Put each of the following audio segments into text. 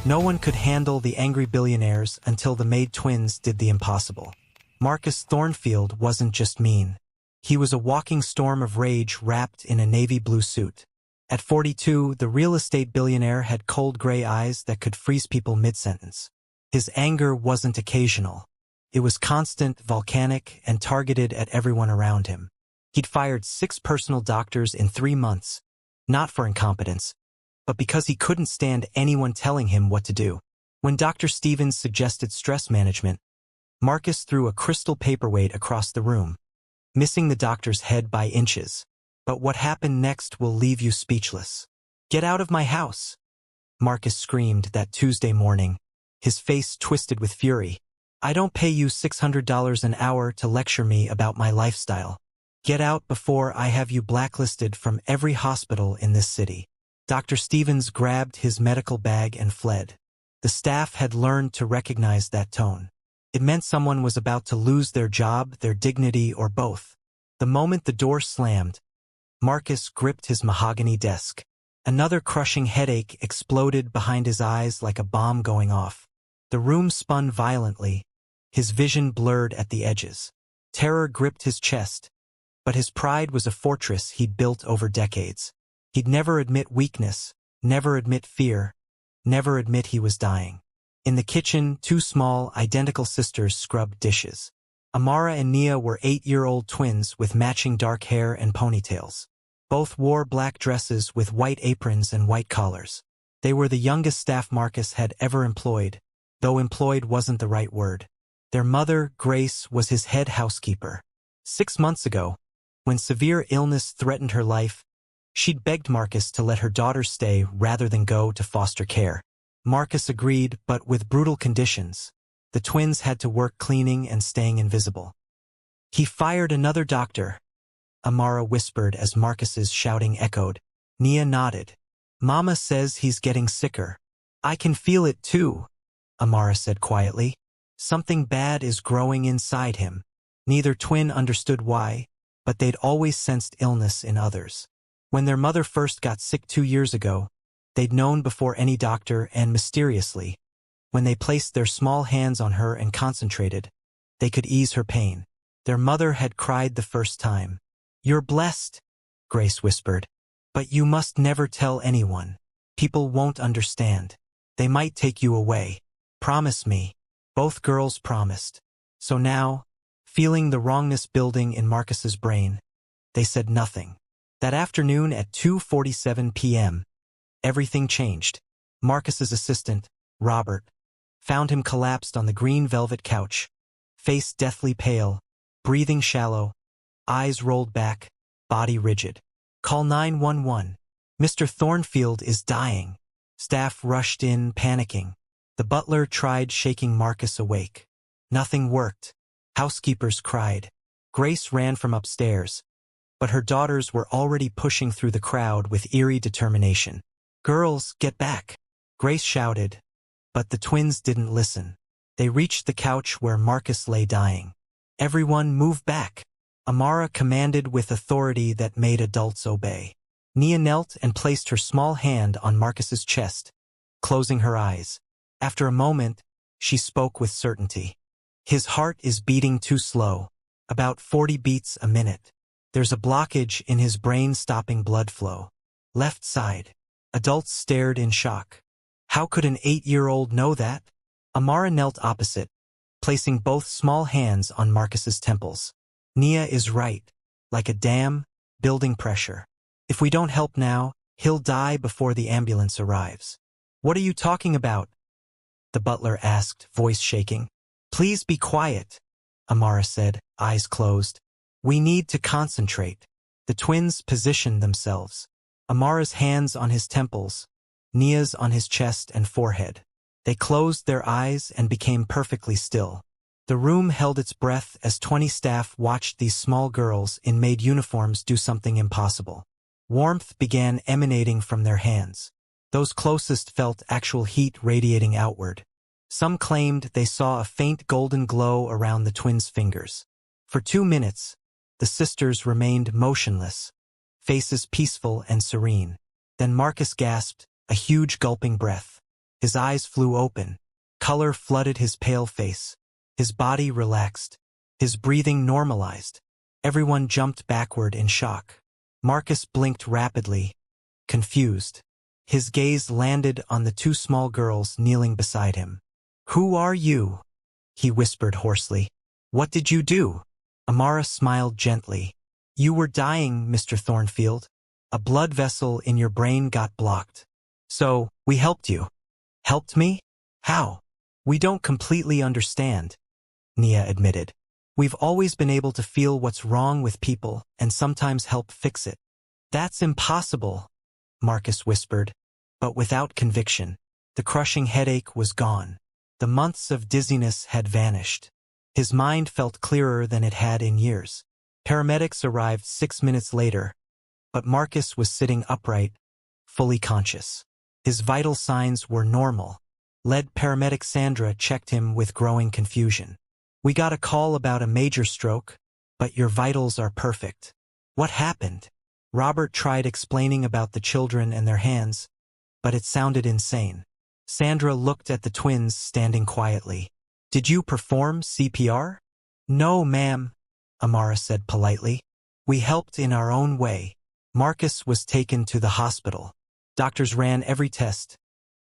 No one could handle the angry billionaires until the Maid twins did the impossible. Marcus Thornfield wasn't just mean. He was a walking storm of rage wrapped in a navy blue suit. At 42, the real estate billionaire had cold gray eyes that could freeze people mid-sentence. His anger wasn't occasional. It was constant, volcanic, and targeted at everyone around him. He'd fired 6 personal doctors in 3 months, not for incompetence, but because he couldn't stand anyone telling him what to do. When Dr. Stevens suggested stress management, Marcus threw a crystal paperweight across the room, missing the doctor's head by inches. But what happened next will leave you speechless. "Get out of my house!" Marcus screamed that Tuesday morning, his face twisted with fury. "I don't pay you $600 an hour to lecture me about my lifestyle. Get out before I have you blacklisted from every hospital in this city." Dr. Stevens grabbed his medical bag and fled. The staff had learned to recognize that tone. It meant someone was about to lose their job, their dignity, or both. The moment the door slammed, Marcus gripped his mahogany desk. Another crushing headache exploded behind his eyes like a bomb going off. The room spun violently, his vision blurred at the edges. Terror gripped his chest, but his pride was a fortress he'd built over decades. He'd never admit weakness, never admit fear, never admit he was dying. In the kitchen, 2 small, identical sisters scrubbed dishes. Amara and Nia were 8-year-old twins with matching dark hair and ponytails. Both wore black dresses with white aprons and white collars. They were the youngest staff Marcus had ever employed, though employed wasn't the right word. Their mother, Grace, was his head housekeeper. 6 months ago, when severe illness threatened her life, she'd begged Marcus to let her daughter stay rather than go to foster care. Marcus agreed, but with brutal conditions. The twins had to work cleaning and staying invisible. "He fired another doctor," Amara whispered as Marcus's shouting echoed. Nia nodded. "Mama says he's getting sicker." "I can feel it too," Amara said quietly. "Something bad is growing inside him." Neither twin understood why, but they'd always sensed illness in others. When their mother first got sick 2 years ago, they'd known before any doctor, and mysteriously, when they placed their small hands on her and concentrated, they could ease her pain. Their mother had cried the first time. "You're blessed," Grace whispered. "But you must never tell anyone. People won't understand. They might take you away. Promise me." Both girls promised. So now, feeling the wrongness building in Marcus's brain, they said nothing. That afternoon at 2:47 p.m., everything changed. Marcus's assistant, Robert, found him collapsed on the green velvet couch, face deathly pale, breathing shallow, eyes rolled back, body rigid. "Call 911. Mr. Thornfield is dying." Staff rushed in, panicking. The butler tried shaking Marcus awake. Nothing worked. Housekeepers cried. Grace ran from upstairs, but her daughters were already pushing through the crowd with eerie determination. "Girls, get back!" Grace shouted, but the twins didn't listen. They reached the couch where Marcus lay dying. "Everyone move back," Amara commanded with authority that made adults obey. Nia knelt and placed her small hand on Marcus's chest, closing her eyes. After a moment, she spoke with certainty. "His heart is beating too slow, about 40 beats a minute. There's a blockage in his brain stopping blood flow. Left side." Adults stared in shock. How could an 8-year-old know that? Amara knelt opposite, placing both small hands on Marcus's temples. "Nia is right. Like a dam, building pressure. If we don't help now, he'll die before the ambulance arrives." "What are you talking about?" the butler asked, voice shaking. "Please be quiet," Amara said, eyes closed. "We need to concentrate." The twins positioned themselves. Amara's hands on his temples, Nia's on his chest and forehead. They closed their eyes and became perfectly still. The room held its breath as 20 staff watched these small girls in maid uniforms do something impossible. Warmth began emanating from their hands. Those closest felt actual heat radiating outward. Some claimed they saw a faint golden glow around the twins' fingers. For 2 minutes, the sisters remained motionless, faces peaceful and serene. Then Marcus gasped, a huge gulping breath. His eyes flew open. Color flooded his pale face. His body relaxed. His breathing normalized. Everyone jumped backward in shock. Marcus blinked rapidly, confused. His gaze landed on the two small girls kneeling beside him. "Who are you?" he whispered hoarsely. "What did you do?" Amara smiled gently. "You were dying, Mr. Thornfield. A blood vessel in your brain got blocked. So, we helped you." "Helped me? How?" "We don't completely understand," Nia admitted. "We've always been able to feel what's wrong with people and sometimes help fix it." "That's impossible," Marcus whispered, but without conviction. The crushing headache was gone. The months of dizziness had vanished. His mind felt clearer than it had in years. Paramedics arrived 6 minutes later, but Marcus was sitting upright, fully conscious. His vital signs were normal. Lead paramedic Sandra checked him with growing confusion. "We got a call about a major stroke, but your vitals are perfect." "What happened?" Robert tried explaining about the children and their hands, but it sounded insane. Sandra looked at the twins standing quietly. "Did you perform CPR?" "No, ma'am," Amara said politely. "We helped in our own way." Marcus was taken to the hospital. Doctors ran every test: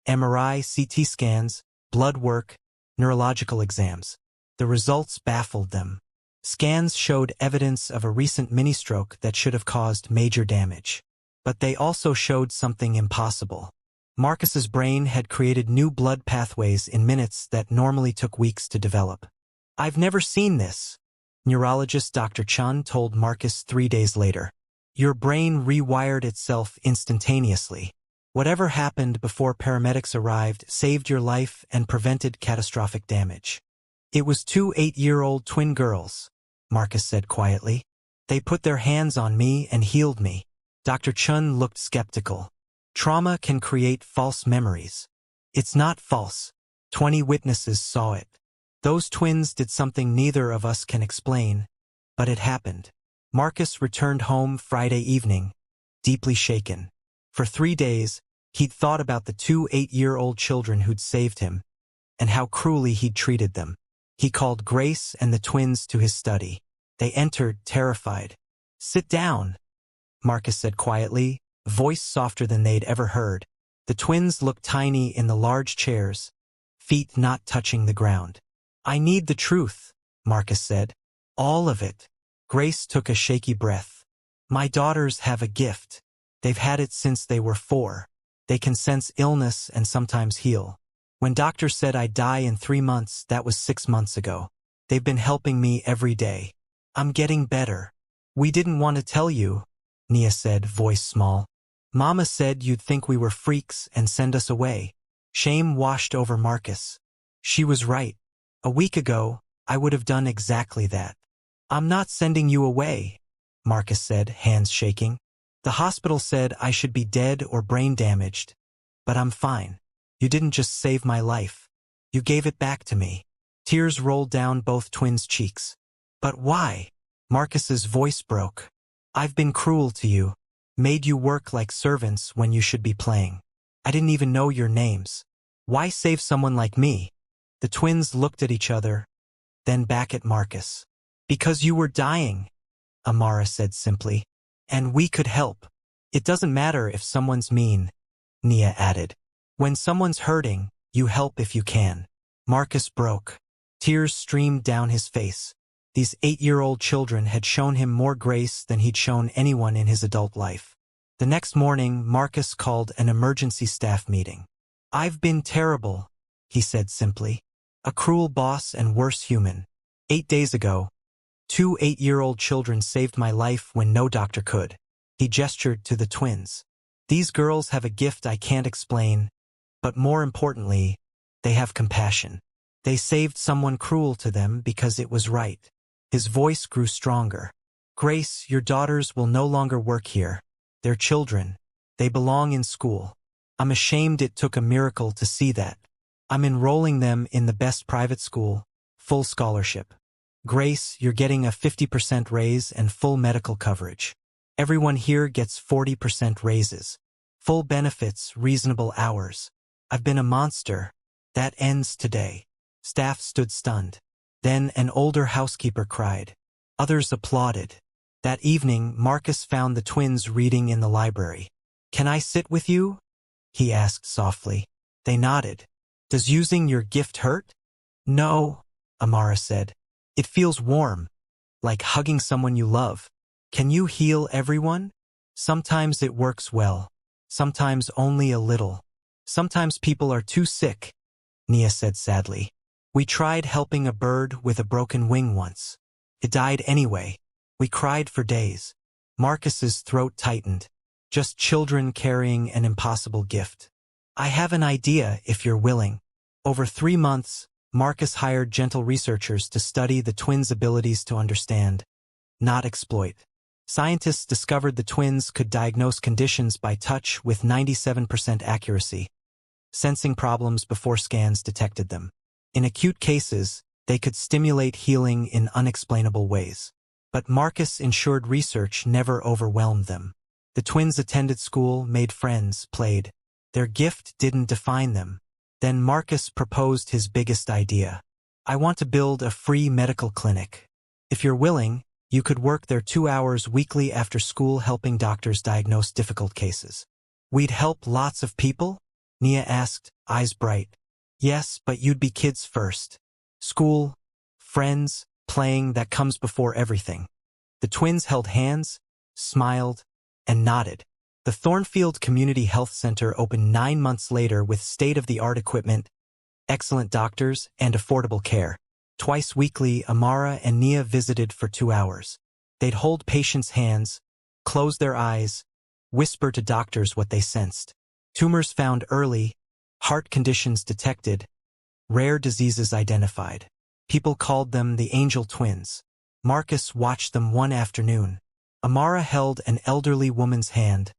MRI, CT scans, blood work, neurological exams. The results baffled them. Scans showed evidence of a recent mini-stroke that should have caused major damage. But they also showed something impossible. Marcus's brain had created new blood pathways in minutes that normally took weeks to develop. "I've never seen this," neurologist Dr. Chun told Marcus 3 days later. "Your brain rewired itself instantaneously. Whatever happened before paramedics arrived saved your life and prevented catastrophic damage." "It was 2 8-year-old twin girls," Marcus said quietly. "They put their hands on me and healed me." Dr. Chun looked skeptical. "Trauma can create false memories." "It's not false. 20 witnesses saw it. Those twins did something neither of us can explain, but it happened." Marcus returned home Friday evening, deeply shaken. For 3 days, he'd thought about the 2 8-year-old children who'd saved him, and how cruelly he'd treated them. He called Grace and the twins to his study. They entered, terrified. "Sit down," Marcus said quietly, a voice softer than they'd ever heard. The twins looked tiny in the large chairs, feet not touching the ground. "I need the truth," Marcus said. "All of it." Grace took a shaky breath. "My daughters have a gift. They've had it since they were 4. They can sense illness and sometimes heal. When doctors said I'd die in 3 months, that was 6 months ago. They've been helping me every day. I'm getting better." "We didn't want to tell you," Nia said, voice small. "Mama said you'd think we were freaks and send us away." Shame washed over Marcus. She was right. A week ago, I would have done exactly that. "I'm not sending you away," Marcus said, hands shaking. "The hospital said I should be dead or brain damaged, but I'm fine. You didn't just save my life. You gave it back to me." Tears rolled down both twins' cheeks. "But why?" Marcus's voice broke. "I've been cruel to you, made you work like servants when you should be playing. I didn't even know your names. Why save someone like me?" The twins looked at each other, then back at Marcus. "Because you were dying," Amara said simply. "And we could help." "It doesn't matter if someone's mean," Nia added. "When someone's hurting, you help if you can." Marcus broke. Tears streamed down his face. These 8-year-old children had shown him more grace than he'd shown anyone in his adult life. The next morning, Marcus called an emergency staff meeting. "I've been terrible," he said simply. "A cruel boss and worse human. 8 days ago, 2 8-year-old children saved my life when no doctor could." He gestured to the twins. "These girls have a gift I can't explain, but more importantly, they have compassion. They saved someone cruel to them because it was right." His voice grew stronger. "Grace, your daughters will no longer work here. They're children. They belong in school. I'm ashamed it took a miracle to see that. I'm enrolling them in the best private school, full scholarship. Grace, you're getting a 50% raise and full medical coverage. Everyone here gets 40% raises. Full benefits, reasonable hours. I've been a monster. That ends today. Staff stood stunned. Then an older housekeeper cried. Others applauded. That evening, Marcus found the twins reading in the library. "Can I sit with you?" he asked softly. They nodded. "Does using your gift hurt?" "No," Amara said. "It feels warm, like hugging someone you love." "Can you heal everyone?" "Sometimes it works well. Sometimes only a little. Sometimes people are too sick," Nia said sadly. "We tried helping a bird with a broken wing once. It died anyway. We cried for days." Marcus's throat tightened. Just children carrying an impossible gift. "I have an idea if you're willing." Over 3 months, Marcus hired gentle researchers to study the twins' abilities to understand, not exploit. Scientists discovered the twins could diagnose conditions by touch with 97% accuracy, sensing problems before scans detected them. In acute cases, they could stimulate healing in unexplainable ways. But Marcus ensured research never overwhelmed them. The twins attended school, made friends, played. Their gift didn't define them. Then Marcus proposed his biggest idea. "I want to build a free medical clinic. If you're willing, you could work there 2 hours weekly after school helping doctors diagnose difficult cases." "We'd help lots of people?" Nia asked, eyes bright. "Yes, but you'd be kids first. School, friends, playing, that comes before everything." The twins held hands, smiled, and nodded. The Thornfield Community Health Center opened 9 months later with state-of-the-art equipment, excellent doctors, and affordable care. Twice weekly, Amara and Nia visited for 2 hours. They'd hold patients' hands, close their eyes, whisper to doctors what they sensed. Tumors found early, heart conditions detected, rare diseases identified. People called them the Angel Twins. Marcus watched them one afternoon. Amara held an elderly woman's hand,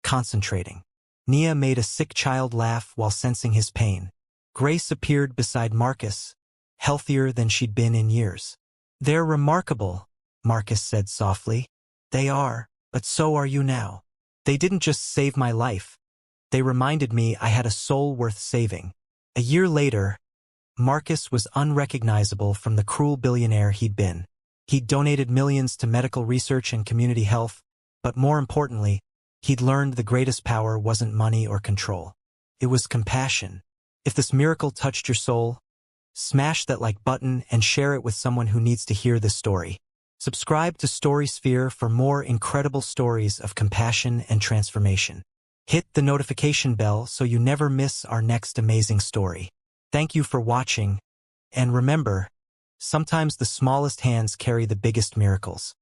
concentrating. Nia made a sick child laugh while sensing his pain. Grace appeared beside Marcus, healthier than she'd been in years. "They're remarkable," Marcus said softly. "They are, but so are you now. They didn't just save my life. They reminded me I had a soul worth saving." A year later, Marcus was unrecognizable from the cruel billionaire he'd been. He'd donated millions to medical research and community health, but more importantly, he'd learned the greatest power wasn't money or control. It was compassion. If this miracle touched your soul, smash that like button and share it with someone who needs to hear this story. Subscribe to StorySphere for more incredible stories of compassion and transformation. Hit the notification bell so you never miss our next amazing story. Thank you for watching, and remember, sometimes the smallest hands carry the biggest miracles.